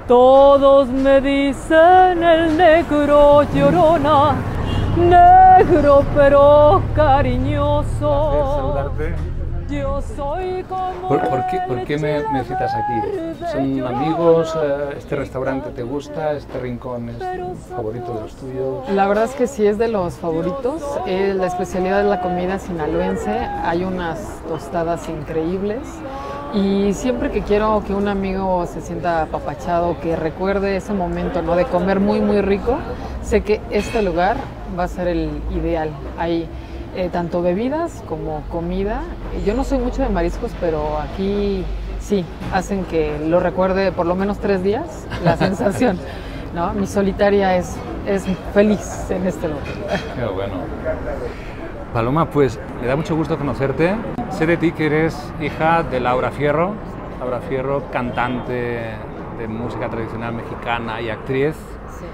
Todos me dicen el negro llorona, negro pero cariñoso. Saludarte. Yo soy como ¿Por qué me citas aquí? ¿Son amigos? ¿Este restaurante te gusta? ¿Este rincón es favorito de los tuyos? La verdad es que sí es de los favoritos. La especialidad de la comida sinaloense. Hay unas tostadas increíbles. Y siempre que quiero que un amigo se sienta apapachado, que recuerde ese momento, ¿no?, de comer muy muy rico, sé que este lugar va a ser el ideal. Hay tanto bebidas como comida. Yo no soy mucho de mariscos, pero aquí sí, hacen que lo recuerde por lo menos 3 días, la sensación, ¿no? Mi solitaria es feliz en este lugar. Qué bueno. Paloma, pues me da mucho gusto conocerte. Sé de ti que eres hija de Laura Fierro. Laura Fierro, cantante de música tradicional mexicana y actriz. Sí.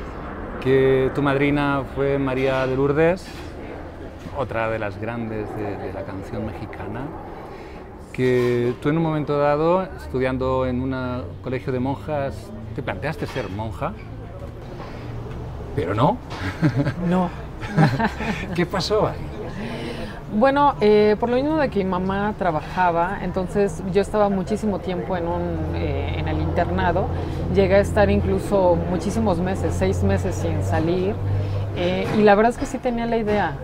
Que tu madrina fue María de Lourdes, otra de las grandes de la canción mexicana. Que tú en un momento dado, estudiando en un colegio de monjas, te planteaste ser monja, pero no. No. ¿Qué pasó ahí? Bueno, por lo mismo de que mi mamá trabajaba, entonces yo estaba muchísimo tiempo en el internado. Llegué a estar incluso muchísimos meses, 6 meses sin salir. Y la verdad es que sí tenía la idea.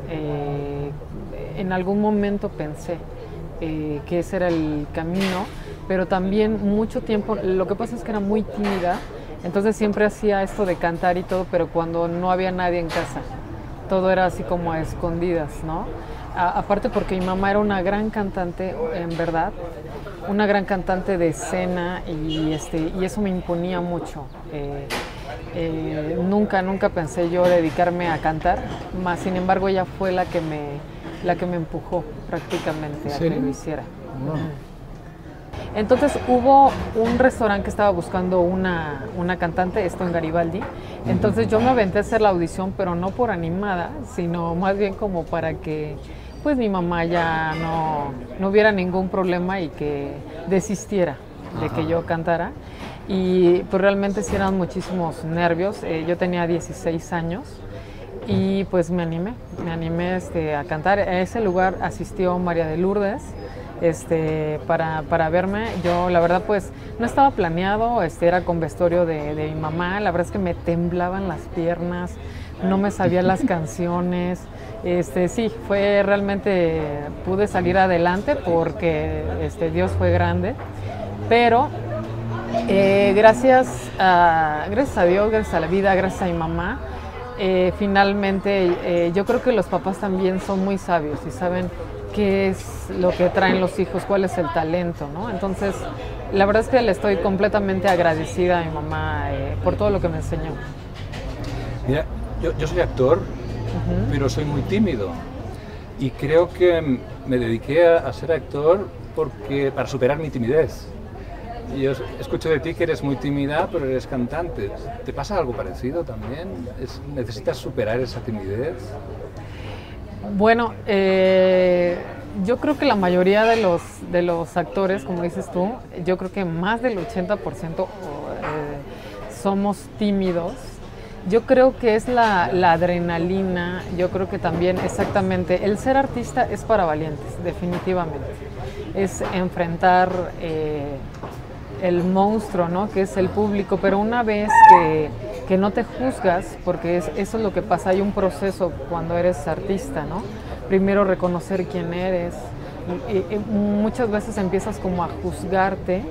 En algún momento pensé que ese era el camino, pero también mucho tiempo, lo que pasa es que era muy tímida, entonces siempre hacía esto de cantar y todo, pero cuando no había nadie en casa, todo era así como a escondidas, ¿no? Aparte porque mi mamá era una gran cantante, en verdad, una gran cantante de escena y eso me imponía mucho. Nunca pensé yo dedicarme a cantar, más sin embargo ella fue la que me empujó prácticamente a que lo hiciera. No. Entonces hubo un restaurante que estaba buscando una cantante, esto en Garibaldi. Entonces yo me aventé a hacer la audición, pero no por animada, sino más bien como para que pues mi mamá ya no hubiera ningún problema y que desistiera de que yo cantara. Y pues realmente sí eran muchísimos nervios. Yo tenía 16 años y pues me animé a cantar. A ese lugar asistió María de Lourdes para verme. Yo la verdad pues no estaba planeado, era con vestuario de mi mamá. La verdad es que me temblaban las piernas, no me sabía las canciones. Sí, fue realmente, pude salir adelante porque Dios fue grande, pero gracias a Dios, gracias a la vida, gracias a mi mamá, finalmente yo creo que los papás también son muy sabios y saben qué es lo que traen los hijos, cuál es el talento, ¿no? Entonces, la verdad es que le estoy completamente agradecida a mi mamá por todo lo que me enseñó. Mira, yo soy actor, pero soy muy tímido y creo que me dediqué a ser actor para superar mi timidez. Y yo escucho de ti que eres muy tímida, pero eres cantante. ¿Te pasa algo parecido también? ¿Necesitas superar esa timidez? Bueno, yo creo que la mayoría de los actores, como dices tú, yo creo que más del 80% somos tímidos. Yo creo que es la adrenalina, yo creo que también exactamente, el ser artista es para valientes, definitivamente. Es enfrentar el monstruo, ¿no?, que es el público, pero una vez que no te juzgas, porque eso es lo que pasa, hay un proceso cuando eres artista, ¿no? Primero reconocer quién eres, y muchas veces empiezas como a juzgarte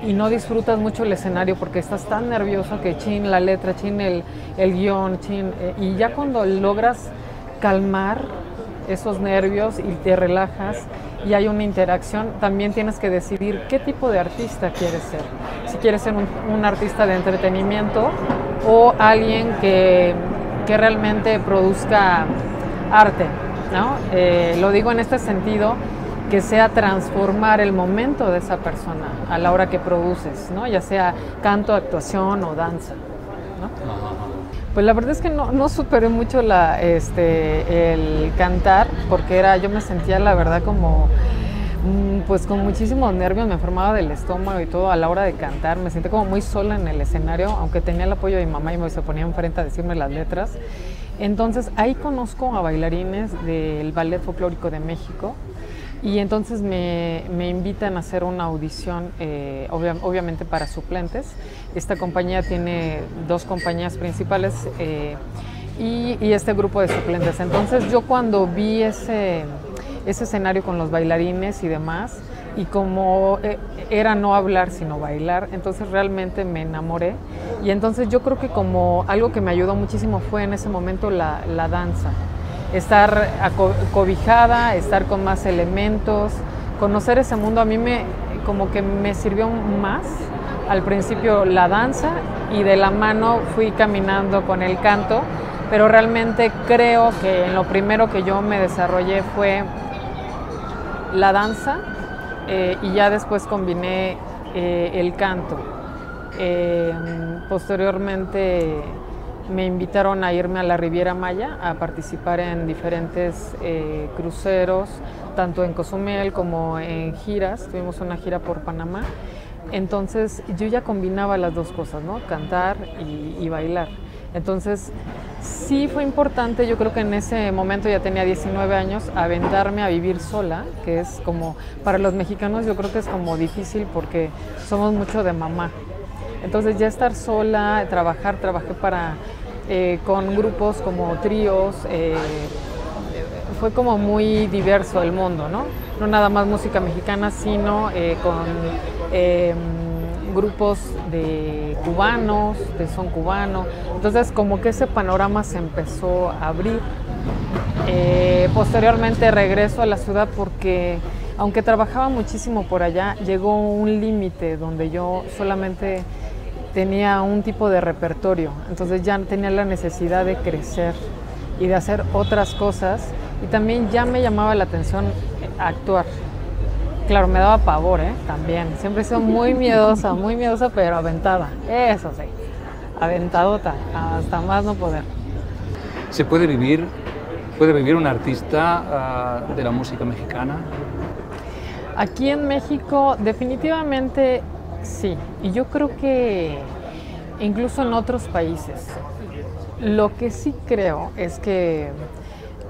y no disfrutas mucho el escenario porque estás tan nervioso que chin la letra, chin el guión, chin, y ya cuando logras calmar esos nervios y te relajas y hay una interacción, también tienes que decidir qué tipo de artista quieres ser. Si quieres ser un artista de entretenimiento o alguien que realmente produzca arte, ¿no? Lo digo en este sentido, que sea transformar el momento de esa persona a la hora que produces, ¿no? Ya sea canto, actuación o danza, ¿no? Pues la verdad es que no superé mucho el cantar, porque yo me sentía la verdad como Pues con muchísimos nervios, me enfermaba del estómago y todo a la hora de cantar, me sentía como muy sola en el escenario, aunque tenía el apoyo de mi mamá y se ponía enfrente a decirme las letras. Entonces ahí conozco a bailarines del Ballet Folclórico de México y entonces me invitan a hacer una audición, obviamente para suplentes. Esta compañía tiene 2 compañías principales y este grupo de suplentes. Entonces yo cuando vi ese escenario con los bailarines y demás, y como era no hablar sino bailar, entonces realmente me enamoré. Y entonces yo creo que como algo que me ayudó muchísimo fue en ese momento la danza, estar cobijada, estar con más elementos, conocer ese mundo. A mí como que me sirvió más al principio la danza, y de la mano fui caminando con el canto, pero realmente creo que en lo primero que yo me desarrollé fue la danza, y ya después combiné el canto. Posteriormente me invitaron a irme a la Riviera Maya a participar en diferentes cruceros, tanto en Cozumel como en giras. Tuvimos una gira por Panamá. Entonces yo ya combinaba las 2 cosas, ¿no? Cantar y bailar. Entonces sí fue importante, yo creo que en ese momento ya tenía 19 años, aventarme a vivir sola, que es como, para los mexicanos yo creo que es como difícil porque somos mucho de mamá. Entonces ya estar sola, trabajé con grupos como tríos, fue como muy diverso el mundo, ¿no? No nada más música mexicana, sino con grupos de cubanos, de son cubano. Entonces como que ese panorama se empezó a abrir. Posteriormente regreso a la ciudad porque aunque trabajaba muchísimo por allá, llegó un límite donde yo solamente tenía un tipo de repertorio, entonces ya tenía la necesidad de crecer y de hacer otras cosas, y también ya me llamaba la atención actuar. Claro, me daba pavor, también. Siempre he sido muy miedosa, pero aventada. Eso sí, aventadota, hasta más no poder. ¿Puede vivir un artista de la música mexicana? Aquí en México definitivamente sí, y yo creo que incluso en otros países. Lo que sí creo es que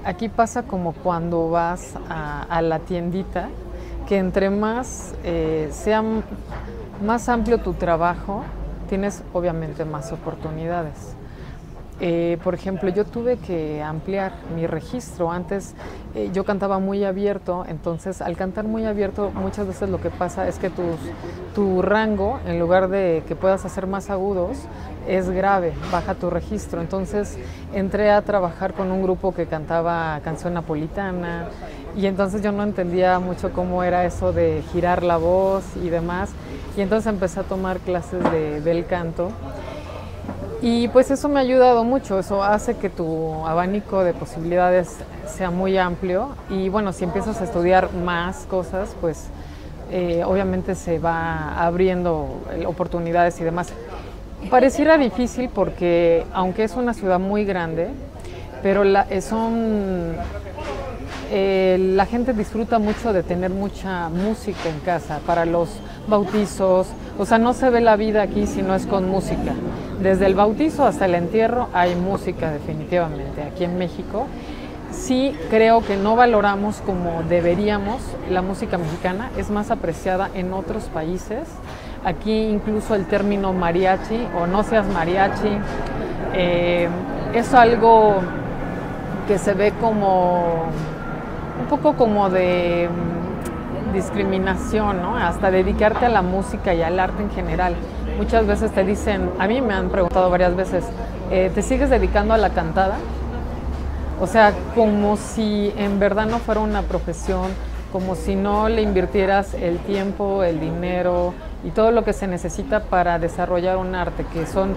aquí pasa como cuando vas a la tiendita, que entre más sea más amplio tu trabajo, tienes obviamente más oportunidades. Por ejemplo, yo tuve que ampliar mi registro. Antes yo cantaba muy abierto, entonces al cantar muy abierto muchas veces lo que pasa es que tu rango, en lugar de que puedas hacer más agudos, es grave, baja tu registro. Entonces entré a trabajar con un grupo que cantaba canción napolitana, y entonces yo no entendía mucho cómo era eso de girar la voz y demás, y entonces empecé a tomar clases del canto. Y pues eso me ha ayudado mucho, eso hace que tu abanico de posibilidades sea muy amplio, y bueno, si empiezas a estudiar más cosas, pues obviamente se va abriendo oportunidades y demás. Pareciera difícil porque aunque es una ciudad muy grande, pero la gente disfruta mucho de tener mucha música en casa para los bautizos. O sea, no se ve la vida aquí si no es con música. Desde el bautizo hasta el entierro hay música definitivamente. Aquí en México sí creo que no valoramos como deberíamos la música mexicana, es más apreciada en otros países. Aquí incluso el término mariachi o no seas mariachi es algo que se ve como un poco como de discriminación, ¿no? Hasta dedicarte a la música y al arte en general. Muchas veces te dicen, a mí me han preguntado varias veces, ¿te sigues dedicando a la cantada? O sea, como si en verdad no fuera una profesión, como si no le invirtieras el tiempo, el dinero y todo lo que se necesita para desarrollar un arte, que son,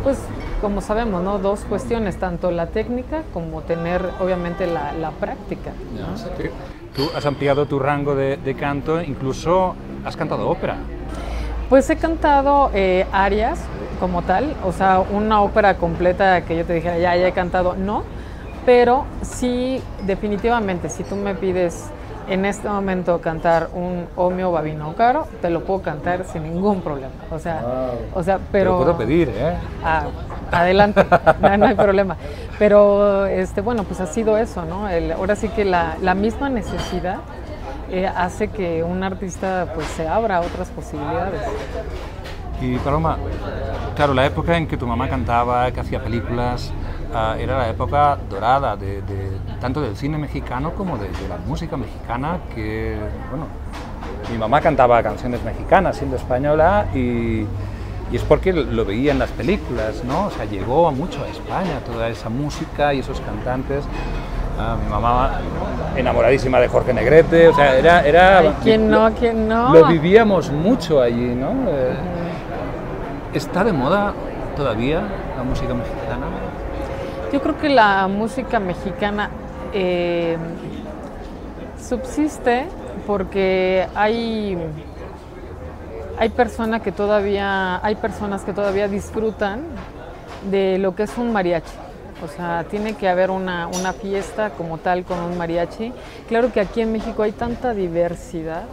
pues, como sabemos, ¿no? 2 cuestiones, tanto la técnica como tener, obviamente, la práctica, ¿no? Sí. Tú has ampliado tu rango de canto, incluso has cantado ópera. Pues he cantado arias como tal, o sea, una ópera completa que yo te dijera, ya he cantado, no, pero sí, definitivamente, si tú me pides en este momento cantar un Omio Babino te lo puedo cantar sin ningún problema. O sea, pero... Te lo puedo pedir, ¿eh? Adelante, no hay problema. Pero, bueno, pues ha sido eso, ¿no? Ahora sí que la misma necesidad hace que un artista pues se abra a otras posibilidades. Y Paloma, claro, la época en que tu mamá cantaba, que hacía películas, era la época dorada tanto del cine mexicano como de la música mexicana, que, bueno, mi mamá cantaba canciones mexicanas siendo española y es porque lo veía en las películas, ¿no? O sea, llegó mucho a España toda esa música y esos cantantes. Mi mamá enamoradísima de Jorge Negrete, o sea, era Ay, ¿quién no? ¿Quién no? Lo vivíamos mucho allí, ¿no? ¿Está de moda todavía la música mexicana? Yo creo que la música mexicana subsiste porque hay personas que todavía disfrutan de lo que es un mariachi. O sea, tiene que haber una fiesta como tal con un mariachi. Claro que aquí en México hay tanta diversidad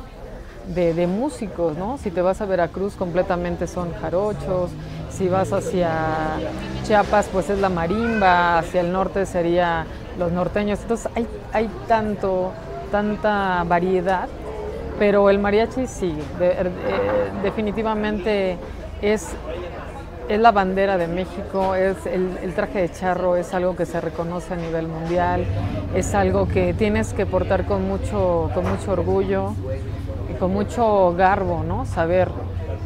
de músicos, ¿no? Si te vas a Veracruz, completamente son jarochos. Si vas hacia Chiapas, pues es la marimba. Hacia el norte sería los norteños. Entonces hay tanta variedad, pero el mariachi sigue. Definitivamente es la bandera de México, es el traje de charro, es algo que se reconoce a nivel mundial, es algo que tienes que portar con mucho orgullo y con mucho garbo, ¿no? Saber.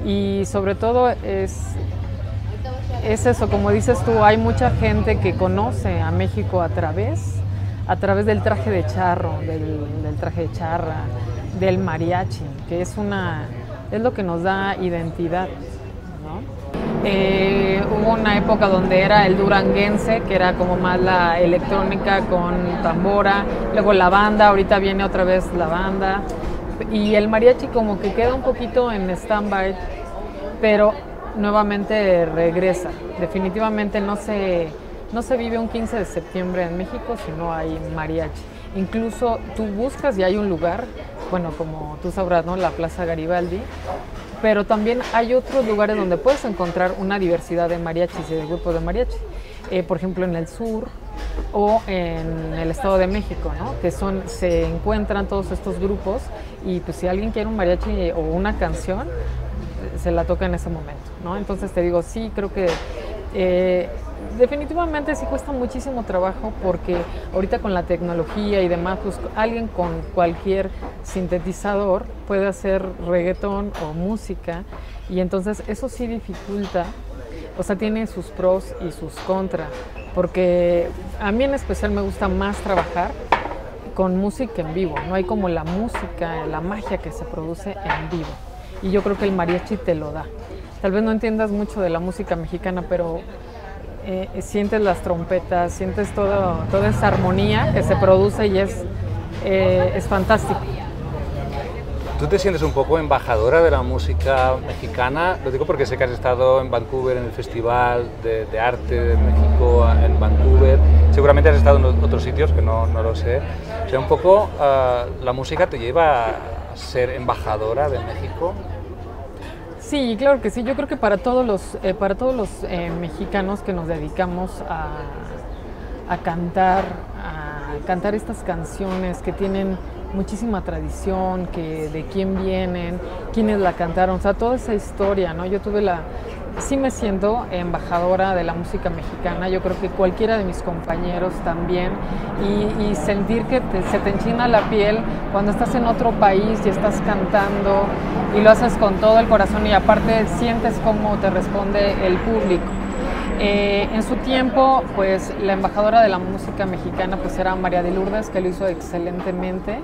Y sobre todo es eso, como dices tú, hay mucha gente que conoce a México a través del traje de charro, del traje de charra, del mariachi, que es lo que nos da identidad, ¿no? Hubo una época donde era el duranguense, que era como más la electrónica con tambora, luego la banda, ahorita viene otra vez la banda, y el mariachi como que queda un poquito en stand-by, pero nuevamente regresa. Definitivamente no se vive un 15 de septiembre en México si no hay mariachi. Incluso tú buscas y hay un lugar, bueno, como tú sabrás, ¿no? La Plaza Garibaldi, pero también hay otros lugares donde puedes encontrar una diversidad de mariachis y de grupos de mariachi. Por ejemplo, en el sur o en el Estado de México, ¿no? Que se encuentran todos estos grupos y pues si alguien quiere un mariachi o una canción, se la toca en ese momento, ¿no? Entonces te digo, sí, creo que definitivamente sí cuesta muchísimo trabajo porque ahorita con la tecnología y demás, pues alguien con cualquier sintetizador puede hacer reggaetón o música y entonces eso sí dificulta, o sea, tiene sus pros y sus contras, porque a mí en especial me gusta más trabajar con música en vivo, no hay como la música, la magia que se produce en vivo y yo creo que el mariachi te lo da. Tal vez no entiendas mucho de la música mexicana, pero sientes las trompetas, sientes toda esa armonía que se produce y es fantástico. ¿Tú te sientes un poco embajadora de la música mexicana? Lo digo porque sé que has estado en Vancouver, en el Festival de Arte de México en Vancouver. Seguramente has estado en otros sitios que no lo sé. O sea, un poco la música te lleva a ser embajadora de México. Sí, claro que sí. Yo creo que para todos los mexicanos que nos dedicamos a cantar estas canciones que tienen muchísima tradición, que de quién vienen, quiénes la cantaron, o sea, toda esa historia, ¿no? Sí me siento embajadora de la música mexicana, yo creo que cualquiera de mis compañeros también, y sentir que se te enchina la piel cuando estás en otro país y estás cantando y lo haces con todo el corazón y aparte sientes cómo te responde el público. En su tiempo, pues la embajadora de la música mexicana pues era María de Lourdes, que lo hizo excelentemente.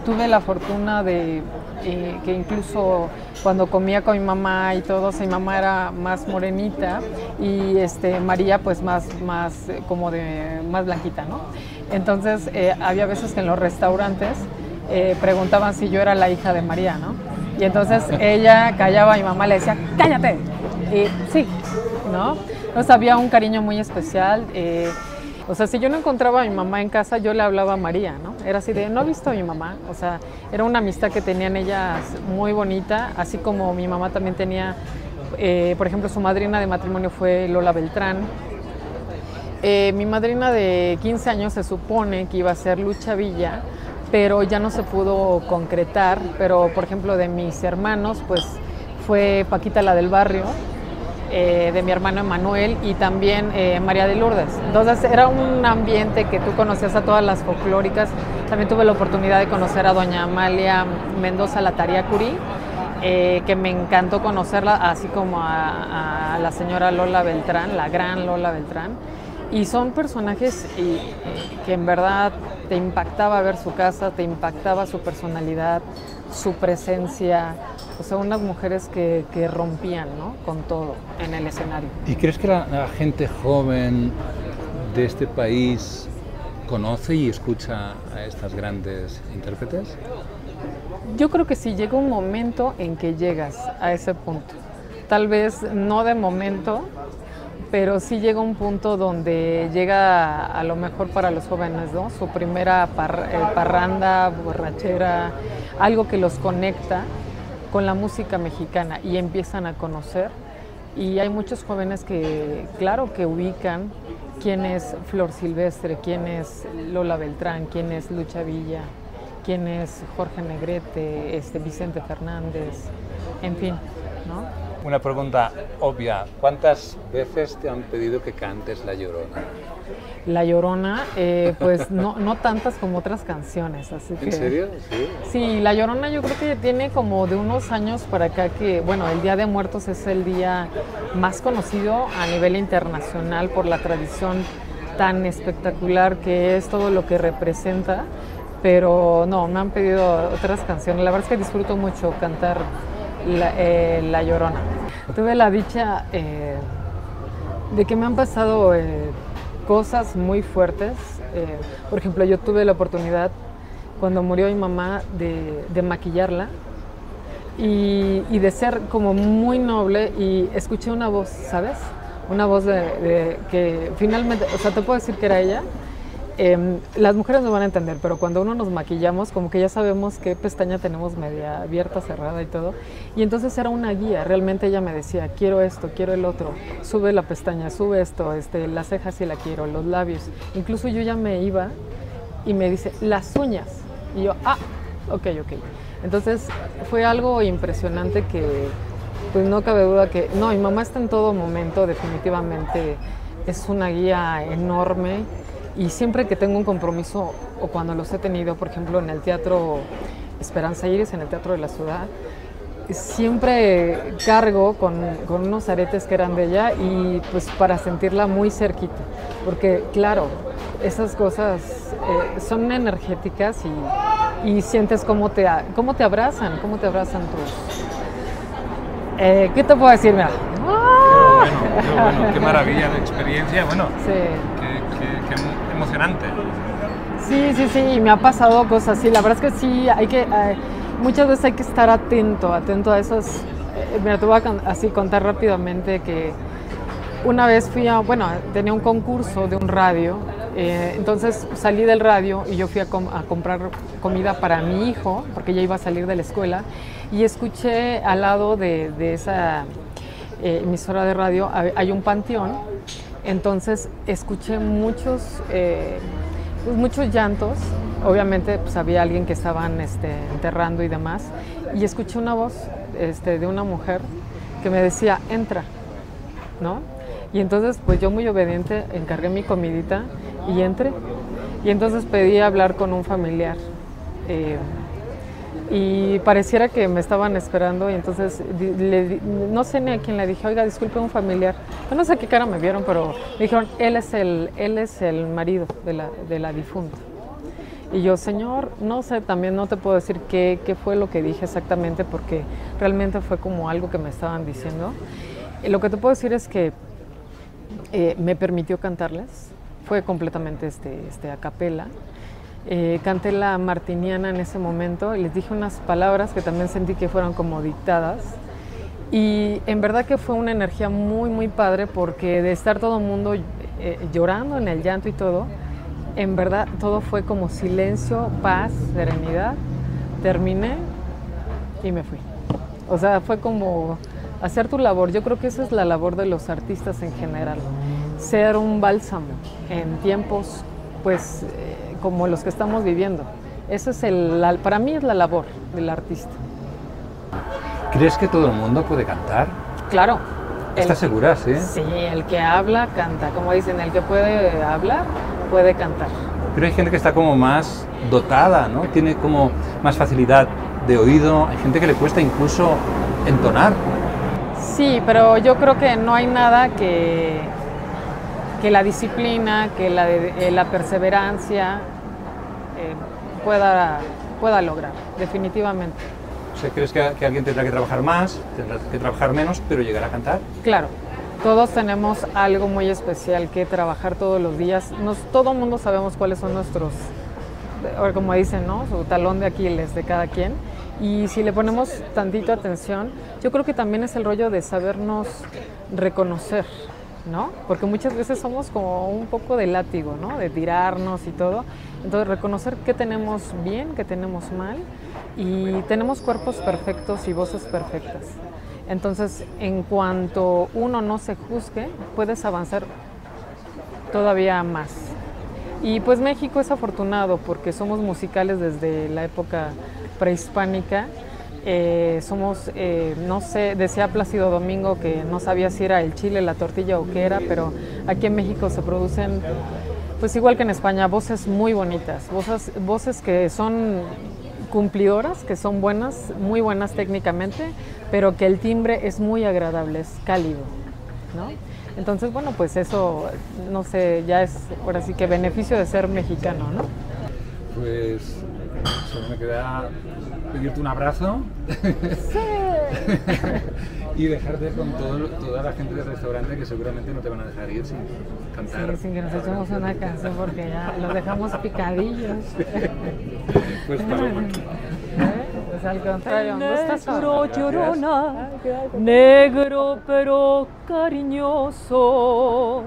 Tuve la fortuna de que incluso cuando comía con mi mamá y todo, mi mamá era más morenita y María pues más blanquita, ¿no? Entonces había veces que en los restaurantes preguntaban si yo era la hija de María, ¿no? Y entonces ella callaba y mi mamá le decía, ¡cállate! Y sí, ¿no? Entonces había un cariño muy especial. O sea, si yo no encontraba a mi mamá en casa, yo le hablaba a María, ¿no? era así de, no he visto a mi mamá, o sea, era una amistad que tenían ellas muy bonita, así como mi mamá también tenía, por ejemplo, su madrina de matrimonio fue Lola Beltrán. Mi madrina de 15 años se supone que iba a ser Lucha Villa, pero ya no se pudo concretar, pero por ejemplo de mis hermanos, pues fue Paquita la del Barrio, de mi hermano Emanuel y también María de Lourdes. Entonces era un ambiente que tú conocías a todas las folclóricas. También tuve la oportunidad de conocer a doña Amalia Mendoza Latariacuri, que me encantó conocerla, así como a la señora Lola Beltrán, la gran Lola Beltrán. Y son personajes que en verdad te impactaba ver su casa, te impactaba su personalidad, su presencia, o sea, unas mujeres que rompían, ¿no?, con todo en el escenario. ¿Y crees que la gente joven de este país conoce y escucha a estas grandes intérpretes? Yo creo que sí, llega un momento en que llegas a ese punto. Tal vez no de momento, pero sí llega un punto donde llega a lo mejor para los jóvenes, ¿no?, su primera parranda, borrachera, algo que los conecta con la música mexicana y empiezan a conocer. Y hay muchos jóvenes que, claro, que ubican quién es Flor Silvestre, quién es Lola Beltrán, quién es Lucha Villa, quién es Jorge Negrete, Vicente Fernández, en fin, ¿no? Una pregunta obvia, ¿cuántas veces te han pedido que cantes La Llorona? La Llorona, pues no tantas como otras canciones, así que... ¿En serio? Sí. Sí, La Llorona yo creo que tiene como de unos años para acá que, bueno, el Día de Muertos es el día más conocido a nivel internacional por la tradición tan espectacular que es, todo lo que representa, pero no, me han pedido otras canciones. La verdad es que disfruto mucho cantar La Llorona. Tuve la dicha de que me han pasado cosas muy fuertes. Por ejemplo, yo tuve la oportunidad, cuando murió mi mamá, de maquillarla y de ser como muy noble, y escuché una voz, ¿sabes? Una voz que finalmente, o sea, te puedo decir que era ella. Las mujeres no van a entender, pero cuando uno nos maquillamos, como que ya sabemos qué pestaña tenemos media abierta, cerrada y todo. Y entonces era una guía, realmente ella me decía, quiero esto, quiero el otro, sube la pestaña, sube esto, las cejas sí la quiero, los labios. Incluso yo ya me iba y me dice, las uñas. Y yo, ok. Entonces fue algo impresionante que, pues no cabe duda que, no, mi mamá está en todo momento, definitivamente es una guía enorme. Y siempre que tengo un compromiso, o cuando los he tenido, por ejemplo, en el Teatro Esperanza Iris, en el Teatro de la Ciudad, siempre cargo con unos aretes que eran de ella, y pues para sentirla muy cerquita, porque claro, esas cosas son energéticas y sientes cómo te abrazan tus... ¿qué te puedo decir? Mira. Qué bueno, qué maravilla de experiencia, bueno, sí. Qué emocionante. Sí, me ha pasado cosas así, la verdad es que sí, muchas veces hay que estar atento a esas. Mira, te voy a contar rápidamente que una vez tenía un concurso de un radio, entonces salí del radio y yo fui a comprar comida para mi hijo, porque ya iba a salir de la escuela, y escuché al lado de esa emisora de radio, hay un panteón, entonces escuché muchos llantos, obviamente pues había alguien que estaban enterrando y demás, y escuché una voz de una mujer que me decía, entra, ¿no? Y entonces pues yo muy obediente encargué mi comidita y entré, y entonces pedí hablar con un familiar, y pareciera que me estaban esperando, y entonces no sé ni a quién le dije, oiga, disculpe, un familiar. Yo no sé qué cara me vieron, pero me dijeron, él es el marido de la difunta. Y yo, señor, no sé, también no te puedo decir qué fue lo que dije exactamente, porque realmente fue como algo que me estaban diciendo. Lo que te puedo decir es que me permitió cantarles, fue completamente a capela. Canté la martiniana en ese momento y les dije unas palabras que también sentí que fueron como dictadas, y en verdad que fue una energía muy muy padre, porque de estar todo el mundo llorando en el llanto y todo, en verdad todo fue como silencio, paz, serenidad. Terminé y me fui. O sea, fue como hacer tu labor. Yo creo que esa es la labor de los artistas en general. Ser un bálsamo en tiempos, pues, como los que estamos viviendo. Eso es para mí es la labor del artista. ¿Crees que todo el mundo puede cantar? Claro. ¿Estás segura, sí? Sí, el que habla, canta. Como dicen, el que puede hablar, puede cantar. Pero hay gente que está como más dotada, ¿no? Tiene como más facilidad de oído. Hay gente que le cuesta incluso entonar. Sí, pero yo creo que no hay nada que la disciplina, que la perseverancia pueda lograr, definitivamente. O sea, ¿crees que alguien tendrá que trabajar más, tendrá que trabajar menos, pero llegar a cantar? Claro, todos tenemos algo muy especial que trabajar todos los días. Todo el mundo sabemos cuáles son nuestros, como dicen, ¿no? Su talón de Aquiles de cada quien. Y si le ponemos tantito atención, yo creo que también es el rollo de sabernos reconocer, ¿no? Porque muchas veces somos como un poco de látigo, ¿no? De tirarnos y todo. Entonces, reconocer qué tenemos bien, qué tenemos mal, y tenemos cuerpos perfectos y voces perfectas. Entonces, en cuanto uno no se juzgue, puedes avanzar todavía más. Y pues México es afortunado porque somos musicales desde la época prehispánica. Somos, no sé, decía Plácido Domingo que no sabía si era el chile, la tortilla o qué era, pero aquí en México se producen, pues igual que en España, voces muy bonitas, voces que son cumplidoras, que son buenas, muy buenas técnicamente, pero que el timbre es muy agradable, es cálido, ¿no? Entonces, bueno, pues eso, no sé, ya es ahora sí que beneficio de ser mexicano, ¿no? Pues solo me queda pedirte un abrazo. Sí. Y dejarte con toda la gente del restaurante que seguramente no te van a dejar ir sin cantar. Sí, sin que nos echemos una canción porque ya los dejamos picadillos. Pues Paloma. Pues al contrario, me gusta Negro llorona, negro pero cariñoso.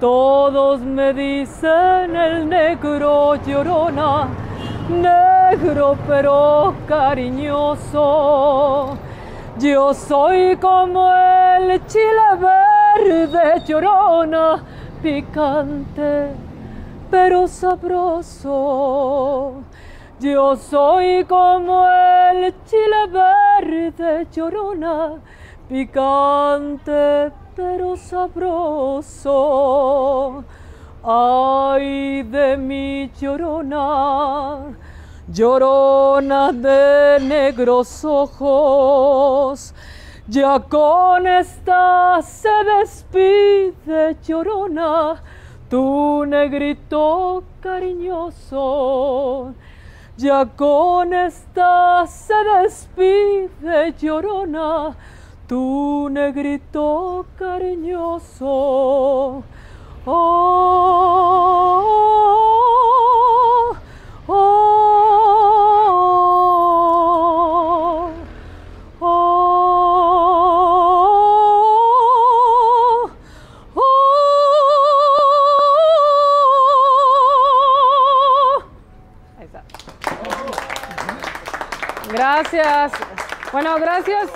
Todos me dicen el negro llorona, negro pero cariñoso. Yo soy como el chile verde llorona, picante pero sabroso. Yo soy como el chile verde llorona, picante pero sabroso. Ay de mi llorona, llorona de negros ojos, ya con esta se despide llorona, tu negrito cariñoso. Ya con esta se despide llorona, tu negrito cariñoso. Oh, oh, oh, oh, oh, oh. Ahí está. Gracias. Bueno, gracias.